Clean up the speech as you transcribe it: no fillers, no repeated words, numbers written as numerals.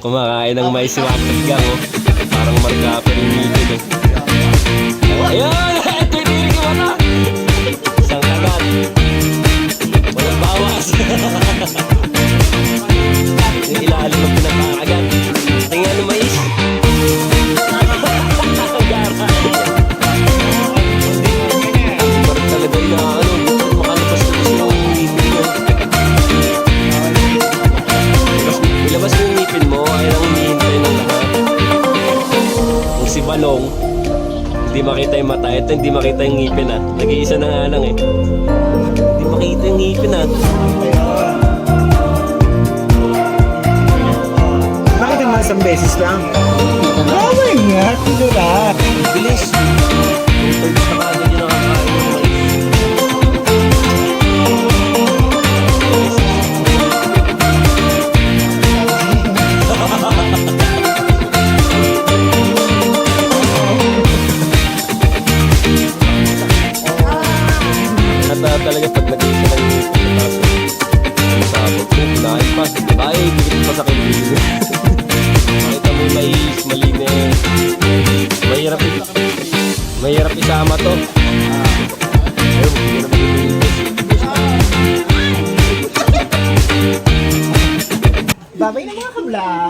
Kumakain ng mais si Wakat Gang, oh. Parang marka pa rin ngipin, oh. Ayan! Ito yung tinig ko mata! Isang kagat. Walang bawas. Yung ilalim ng pinapakagat. Tingnan ng mais. Parang talaga na, makalabas-labas yung ngipin mo. Ilabas mo yung ngipin mo, ay lang hinihintay ng lahat. Kung si Balong, hindi makita yung mata. Ito hindi makita yung ngipin, ah. Nag-iisa na nga lang, eh. Hindi makita yung ngipin, ah. Bakit naman isang beses lang? Oh my God, ito na. Bilis. Pwede sa kagad yung nakakain ng mais. At talaga pag nag-iisa ng ngipin, sabog ko, dahil pa, ay, dikit pa sa kilig. Makita mo yung mais, malinis. Mahirap isama to. Ayun, hindi na mag-iilis. Babay na mga kabla.